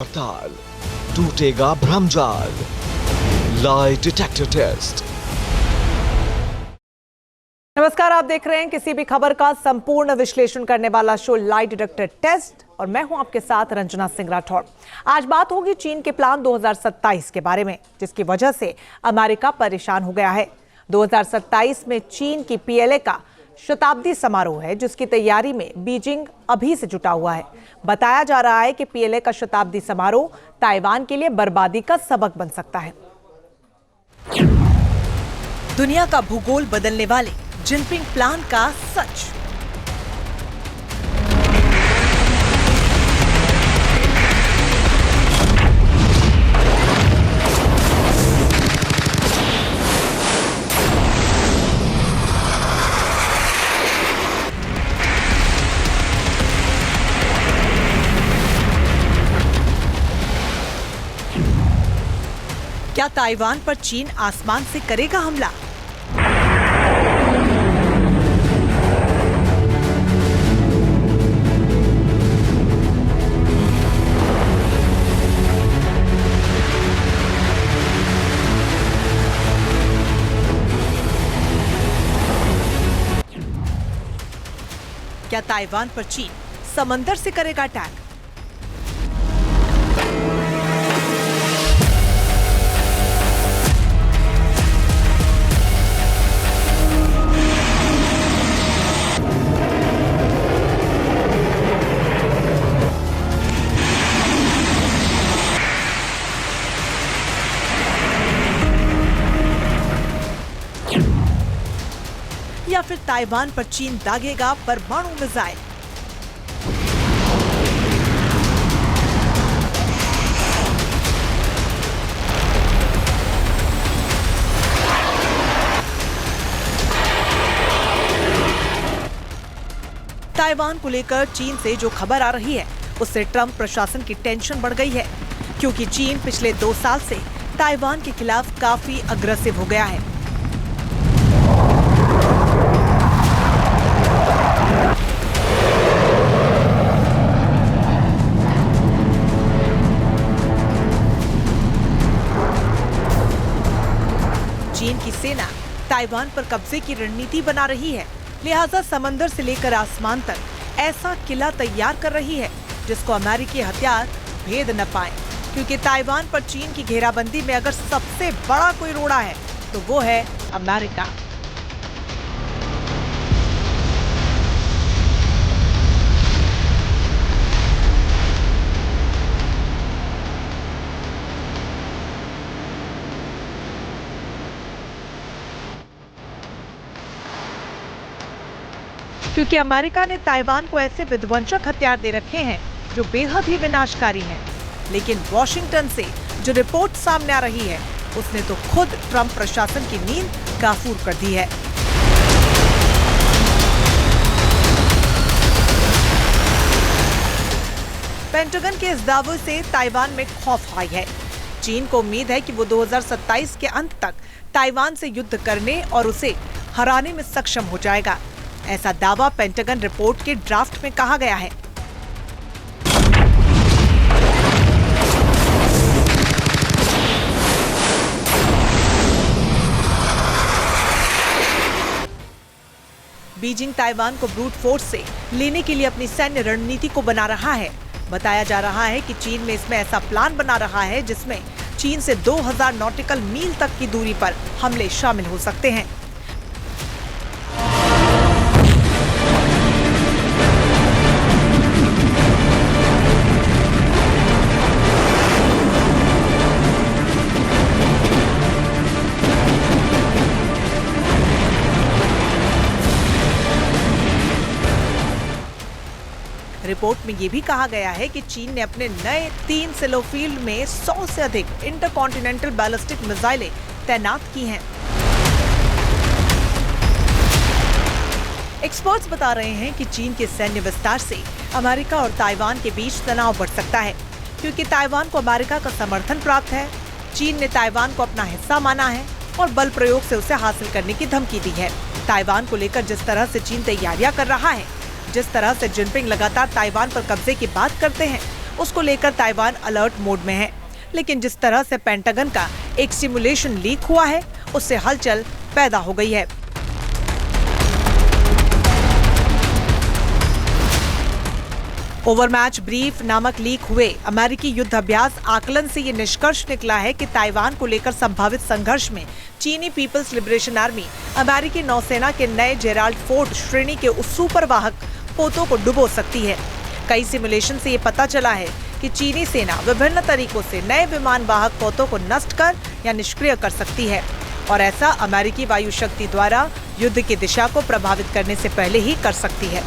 हड़ताल, टूटेगा भ्रमजाल। Lie detector test. नमस्कार, आप देख रहे हैं किसी भी खबर का संपूर्ण विश्लेषण करने वाला शो लाई डिटेक्टर टेस्ट और मैं हूं आपके साथ रंजना सिंह राठौर। आज बात होगी चीन के प्लान 2027 के बारे में, जिसकी वजह से अमेरिका परेशान हो गया है। 2027 में चीन की पीएलए का शताब्दी समारोह है, जिसकी तैयारी में बीजिंग अभी से जुटा हुआ है। बताया जा रहा है कि पीएलए का शताब्दी समारोह ताइवान के लिए बर्बादी का सबक बन सकता है। दुनिया का भूगोल बदलने वाले जिनपिंग प्लान का सच। क्या ताइवान पर चीन आसमान से करेगा हमला? क्या ताइवान पर चीन समंदर से करेगा अटैक? या फिर ताइवान पर चीन दागेगा परमाणु मिसाइल? ताइवान को लेकर चीन से जो खबर आ रही है, उससे ट्रंप प्रशासन की टेंशन बढ़ गई है, क्योंकि चीन पिछले 2 साल से ताइवान के खिलाफ काफी अग्रेसिव हो गया है। चीन की सेना ताइवान पर कब्जे की रणनीति बना रही है, लिहाजा समंदर से लेकर आसमान तक ऐसा किला तैयार कर रही है जिसको अमेरिकी हथियार भेद न पाए, क्योंकि ताइवान पर चीन की घेराबंदी में अगर सबसे बड़ा कोई रोड़ा है तो वो है अमेरिका। क्योंकि अमेरिका ने ताइवान को ऐसे विध्वंसक हथियार दे रखे हैं जो बेहद ही विनाशकारी हैं। लेकिन वॉशिंगटन से जो रिपोर्ट सामने आ रही है, उसने तो खुद ट्रंप प्रशासन की नींद गाफूर कर दी है। पेंटागन के इस दावे से ताइवान में खौफ आई है। चीन को उम्मीद है कि वो 2027 के अंत तक ताइवान से युद्ध करने और उसे हराने में सक्षम हो जाएगा। ऐसा दावा पेंटागन रिपोर्ट के ड्राफ्ट में कहा गया है। बीजिंग ताइवान को ब्रूट फोर्स से लेने के लिए अपनी सैन्य रणनीति को बना रहा है। बताया जा रहा है कि चीन में इसमें ऐसा प्लान बना रहा है जिसमें चीन से 2000 नॉटिकल मील तक की दूरी पर हमले शामिल हो सकते हैं। रिपोर्ट में ये भी कहा गया है कि चीन ने अपने नए 3 सिलोफील्ड में 100 से अधिक इंटरकॉन्टिनेंटल बैलिस्टिक मिसाइलें तैनात की हैं। एक्सपर्ट्स बता रहे हैं कि चीन के सैन्य विस्तार से अमेरिका और ताइवान के बीच तनाव बढ़ सकता है, क्योंकि ताइवान को अमेरिका का समर्थन प्राप्त है। चीन ने ताइवान को अपना हिस्सा माना है और बल प्रयोग से उसे हासिल करने की धमकी दी है। ताइवान को लेकर जिस तरह से चीन तैयारियां कर रहा है, जिस तरह से जिनपिंग लगातार ताइवान पर कब्जे की बात करते हैं, उसको लेकर ताइवान अलर्ट मोड में है। लेकिन जिस तरह से पेंटागन का एक सिमुलेशन लीक हुआ है, उससे हलचल पैदा हो गई है। ओवरमैच ब्रीफ नामक लीक हुए अमेरिकी युद्ध अभ्यास आकलन से ये निष्कर्ष निकला है कि ताइवान को लेकर संभावित संघर्ष में चीनी पीपल्स लिबरेशन आर्मी अमेरिकी नौसेना के नए जेराल्ड फोर्ड श्रेणी के उस सुपरवाहक पोतों को डुबो सकती है। कई सिमुलेशन से ये पता चला है कि चीनी सेना विभिन्न तरीकों से नए विमान वाहक पोतों को नष्ट कर या निष्क्रिय कर सकती है, और ऐसा अमेरिकी वायु शक्ति द्वारा युद्ध की दिशा को प्रभावित करने से पहले ही कर सकती है।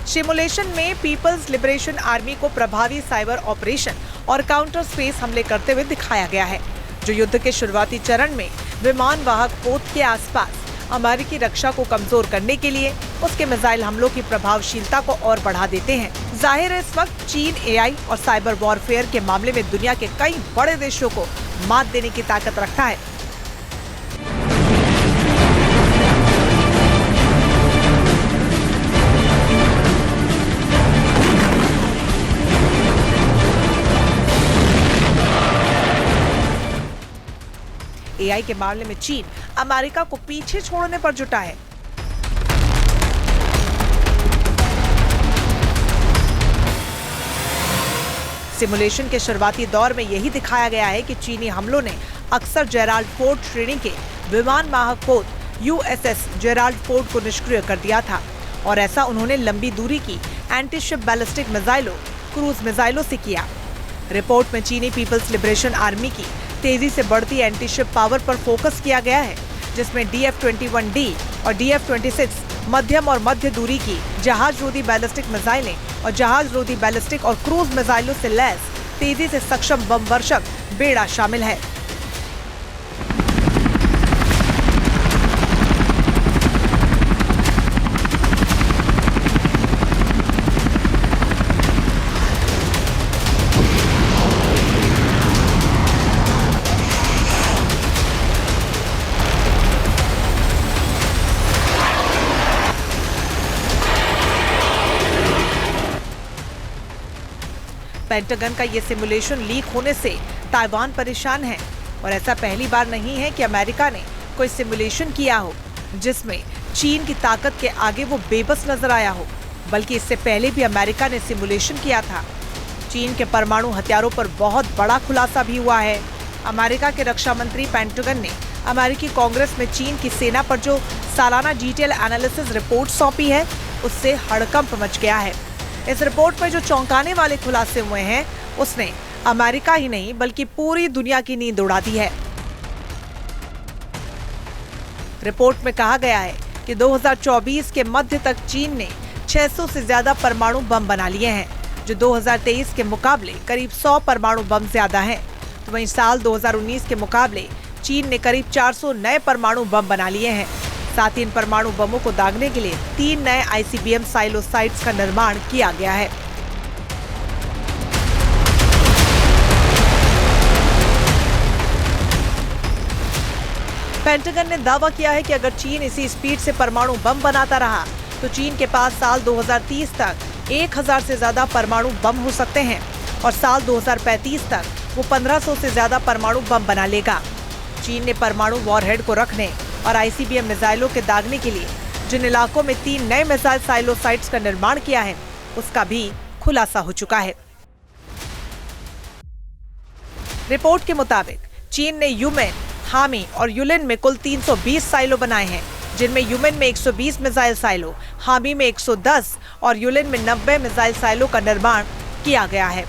सिमुलेशन में पीपल्स लिबरेशन आर्मी को प्रभावी साइबर ऑपरेशन और काउंटर स्पेस हमले करते हुए दिखाया गया है, जो युद्ध के शुरुआती चरण में विमान वाहक पोत के आसपास अमेरिकी रक्षा को कमजोर करने के लिए उसके मिसाइल हमलों की प्रभावशीलता को और बढ़ा देते हैं। जाहिर है, इस वक्त चीन एआई और साइबर वॉरफेयर के मामले में दुनिया के कई बड़े देशों को मात देने की ताकत रखता है। एआई के मामले में चीन अमेरिका को पीछे छोड़ने पर जुटा है। सिमुलेशन के शुरुआती दौर में यही दिखाया गया है कि चीनी हमलों ने अक्सर जेराल्ड फोर्ड श्रेणी के विमान वाहक पोत यूएसएस जेराल्ड फोर्ड को निष्क्रिय कर दिया था, और ऐसा उन्होंने लंबी दूरी की एंटी शिप बैलिस्टिक मिसाइलों, क्रूज मिसाइलों से किया। रिपोर्ट में चीनी पीपल्स लिबरेशन आर्मी की तेजी से बढ़ती एंटी शिप पावर पर फोकस किया गया है, जिसमें DF-21D और DF-26 मध्यम और मध्य दूरी की जहाज रोधी बैलिस्टिक मिसाइलें और जहाज रोधी बैलिस्टिक और क्रूज मिसाइलों से लैस तेजी से सक्षम बम वर्षक बेड़ा शामिल है। पेंटागन का ये सिमुलेशन लीक होने से ताइवान परेशान है, और ऐसा पहली बार नहीं है कि अमेरिका ने कोई सिमुलेशन किया हो जिसमें चीन की ताकत के आगे वो बेबस नजर आया हो, बल्कि इससे पहले भी अमेरिका ने सिमुलेशन किया था। चीन के परमाणु हथियारों पर बहुत बड़ा खुलासा भी हुआ है। अमेरिका के रक्षा मंत्री पेंटागन ने अमेरिकी कांग्रेस में चीन की सेना पर जो सालाना डिटेल एनालिसिस रिपोर्ट सौंपी है, उससे हड़कंप मच गया है। इस रिपोर्ट में जो चौंकाने वाले खुलासे हुए हैं, उसने अमेरिका ही नहीं बल्कि पूरी दुनिया की नींद उड़ा दी है। रिपोर्ट में कहा गया है कि 2024 के मध्य तक चीन ने 600 से ज्यादा परमाणु बम बना लिए हैं, जो 2023 के मुकाबले करीब 100 परमाणु बम ज्यादा हैं। तो वहीं साल 2019 के मुकाबले चीन ने करीब 400 नए परमाणु बम बना लिए हैं। साथ ही इन परमाणु बमों को दागने के लिए 3 नए ICBM साइलो साइट्स का निर्माण किया गया है। पेंटागन ने दावा किया है कि अगर चीन इसी स्पीड से परमाणु बम बनाता रहा तो चीन के पास साल 2030 तक 1000 से ज्यादा परमाणु बम हो सकते हैं, और साल 2035 तक वो 1500 से ज्यादा परमाणु बम बना लेगा। चीन ने परमाणु वॉरहेड को रखने और ICBM मिसाइलों के दागने के लिए जिन इलाकों में 3 नए मिसाइल साइलो साइट्स का निर्माण किया है, उसका भी खुलासा हो चुका है। रिपोर्ट के मुताबिक चीन ने यूमेन, हामी और युलिन में कुल 320 साइलो बनाए हैं, जिनमें यूमेन में 120 मिसाइल साइलो, हामी में 110 और युलिन में 90 मिसाइल साइलो का निर्माण किया गया है।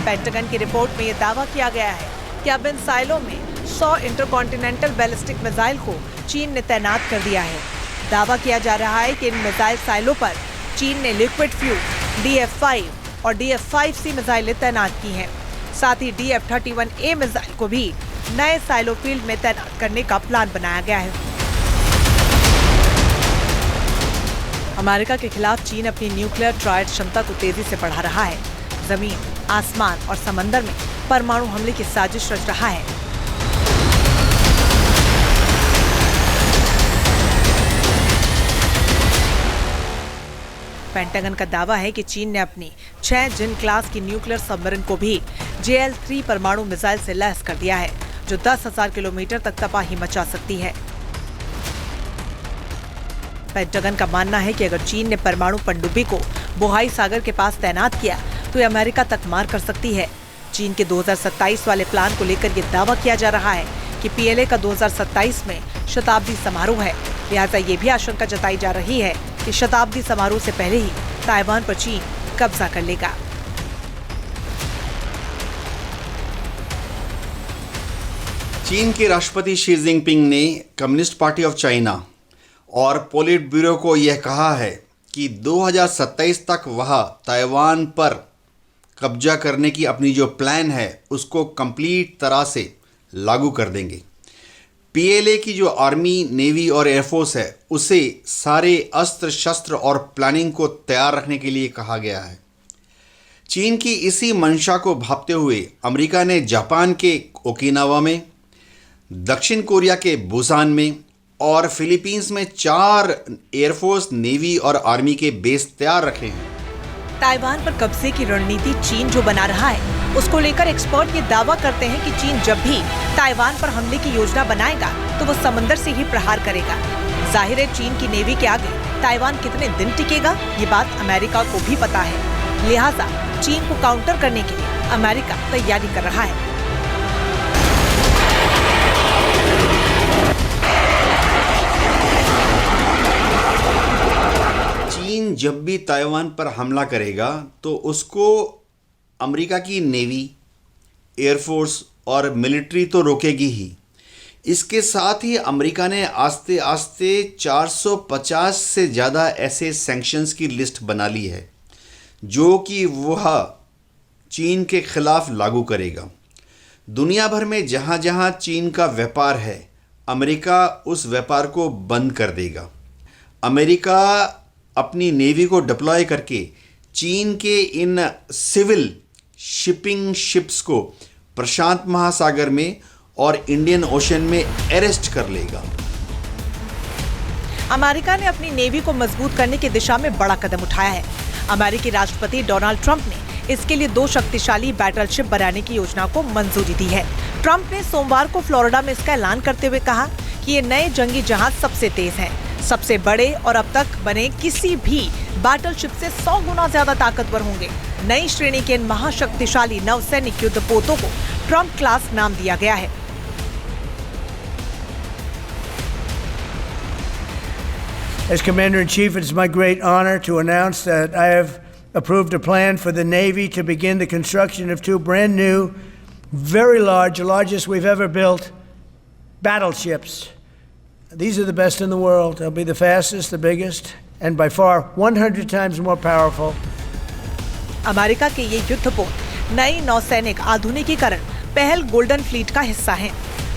पेंटागन की रिपोर्ट में यह दावा किया गया है कि अब इन साइलों में 100 इंटरकॉन्टिनेंटल बैलिस्टिक मिसाइल को चीन ने तैनात कर दिया है। दावा किया जा रहा है कि इन मिसाइल साइलों पर चीन ने लिक्विड फ्यूल DF-5 और DF-5C मिसाइलें तैनात की हैं। साथ ही DF-31A मिसाइल को भी नए साइलो फील्ड में तैनात करने का प्लान बनाया गया है। अमेरिका के खिलाफ चीन अपनी न्यूक्लियर ट्रायड क्षमता को तेजी से बढ़ा रहा है। जमीन, आसमान और समंदर में परमाणु हमले की साजिश रच रहा है। पेंटागन का दावा है कि चीन ने अपनी 6 जिन क्लास की न्यूक्लियर सबमरीन को भी JL-3 परमाणु मिसाइल से लैस कर दिया है, जो 10,000 किलोमीटर तक तबाही मचा सकती है। पेंटागन का मानना है कि अगर चीन ने परमाणु पनडुब्बी को बोहाई सागर के पास तैनात किया तो ये अमेरिका तक मार कर सकती है। चीन के 2027 वाले प्लान को लेकर ये दावा किया जा रहा है कि PLA का 2027 में शताब्दी समारोह है। लिहाजा ये भी आशंका जताई जा रही है कि शताब्दी समारोह से पहले ही ताइवान पर चीन कब्जा कर लेगा। चीन के राष्ट्रपति शी जिनपिंग ने कम्युनिस्ट पार्टी ऑफ चाइना और पोलिट ब्यूरो को यह कहा है कि 2027 तक वह ताइवान पर कब्जा करने की अपनी जो प्लान है उसको कंप्लीट तरह से लागू कर देंगे। PLA की जो आर्मी, नेवी और एयरफोर्स है उसे सारे अस्त्र शस्त्र और प्लानिंग को तैयार रखने के लिए कहा गया है। चीन की इसी मंशा को भांपते हुए अमेरिका ने जापान के ओकिनावा में, दक्षिण कोरिया के बुसान में और फिलीपींस में 4 एयरफोर्स, नेवी और आर्मी के बेस तैयार रखे हैं। ताइवान पर कब्जे की रणनीति चीन जो बना रहा है उसको लेकर एक्सपर्ट ये दावा करते हैं कि चीन जब भी ताइवान पर हमले की योजना बनाएगा तो वो समंदर से ही प्रहार करेगा। जाहिर है चीन की नेवी के आगे ताइवान कितने दिन टिकेगा ये बात अमेरिका को भी पता है। लिहाजा चीन को काउंटर करने के लिए अमेरिका तैयारी कर रहा है। चीन जब भी ताइवान पर हमला करेगा तो उसको अमेरिका की नेवी, एयरफोर्स और मिलिट्री तो रोकेगी ही। इसके साथ ही अमेरिका ने आस्ते आस्ते 450 से ज़्यादा ऐसे सैंक्शंस की लिस्ट बना ली है जो कि वह चीन के खिलाफ लागू करेगा। दुनिया भर में जहाँ जहाँ चीन का व्यापार है अमेरिका उस व्यापार को बंद कर देगा। अमेरिका अपनी नेवी को डिप्लॉय करके चीन के इन सिविल शिपिंग शिप्स को प्रशांत महासागर में और इंडियन ओशन में अरेस्ट कर लेगा। अमेरिका ने अपनी नेवी को मजबूत करने की दिशा में बड़ा कदम उठाया है। अमेरिकी राष्ट्रपति डोनाल्ड ट्रंप ने इसके लिए 2 शक्तिशाली बैटलशिप बनाने की योजना को मंजूरी दी है। ट्रंप ने सोमवार को फ्लोरिडा में इसका ऐलान करते हुए कहा कि ये नए जंगी जहाज सबसे तेज हैं, सबसे बड़े और अब तक बने किसी भी बैटलशिप से 100 गुना ज्यादा ताकतवर होंगे। नई श्रेणी के इन महाशक्तिशाली नौसैनिक युद्धपोतों को ट्रंप क्लास नाम दिया गया है। As Commander-in-Chief, it's my great honor to announce that I have approved a plan for the Navy to begin the construction of 2 brand new, very large, the largest we've ever built, battleships. These are the best in the world. They'll be the fastest, the biggest, and by far 100 times more powerful. America के ये युद्धपोत नई नौसैनिक आधुनिकीकरण पहल golden fleet का हिस्सा हैं।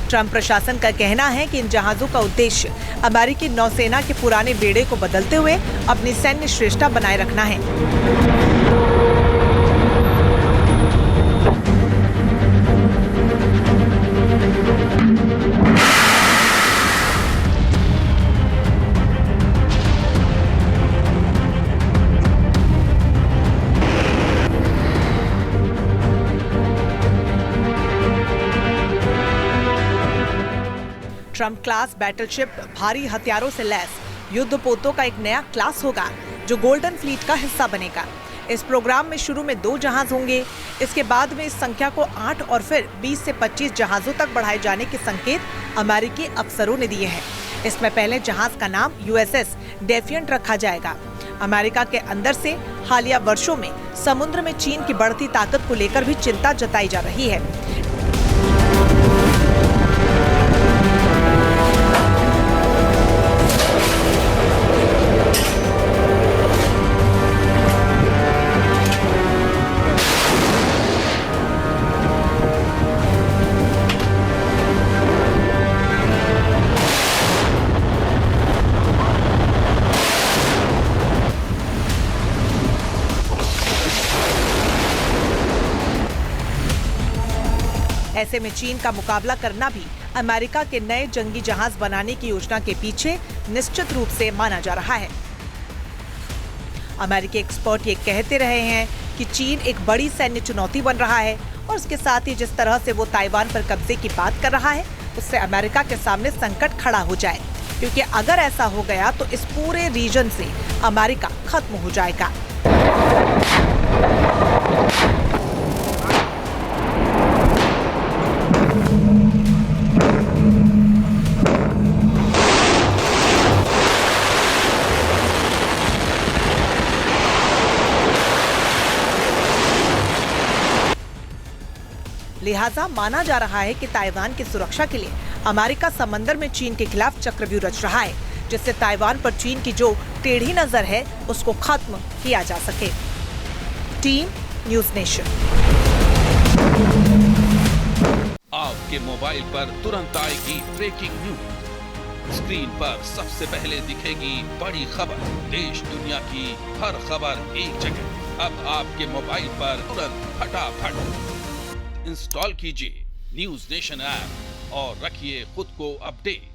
ट्रंप प्रशासन का कहना है कि इन जहाजों का उद्देश्य अमेरिकी नौसेना के पुराने बेड़े को बदलते हुए अपनी सैन्य श्रेष्ठता बनाए रखना है। ट्रंप क्लास बैटलशिप भारी हथियारों से लैस युद्धपोतों का एक नया क्लास होगा जो गोल्डन फ्लीट का हिस्सा बनेगा। इस प्रोग्राम में शुरू में 2 जहाज होंगे। इसके बाद में इस संख्या को 8 और फिर 20 से 25 जहाजों तक बढ़ाए जाने के संकेत अमेरिकी अफसरों ने दिए हैं। इसमें पहले जहाज का नाम USS डेफिएंट रखा जाएगा। अमेरिका के अंदर से हालिया वर्षों में समुद्र में चीन की बढ़ती ताकत को लेकर भी चिंता जताई जा रही है। ऐसे में चीन का मुकाबला करना भी अमेरिका के नए जंगी जहाज बनाने की योजना के पीछे निश्चित रूप से माना जा रहा है। अमेरिकी एक्सपर्ट ये कहते रहे हैं कि चीन एक बड़ी सैन्य चुनौती बन रहा है और उसके साथ ही जिस तरह से वो ताइवान पर कब्जे की बात कर रहा है, उससे अमेरिका के सामने संकट खड़ा हो जाए, क्योंकि अगर ऐसा हो गया तो इस पूरे रीजन से अमेरिका खत्म हो जाएगा। लिहाजा माना जा रहा है कि ताइवान की सुरक्षा के लिए अमेरिका समंदर में चीन के खिलाफ चक्रव्यूह रच रहा है, जिससे ताइवान पर चीन की जो टेढ़ी नजर है उसको खत्म किया जा सके। Team news nation. आपके मोबाइल पर तुरंत आएगी ब्रेकिंग न्यूज। स्क्रीन पर सबसे पहले दिखेगी बड़ी खबर। देश दुनिया की हर खबर एक जगह। अब आपके मोबाइल पर तुरंत फटाफट इंस्टॉल कीजिए न्यूज़ नेशन ऐप और रखिए खुद को अपडेट।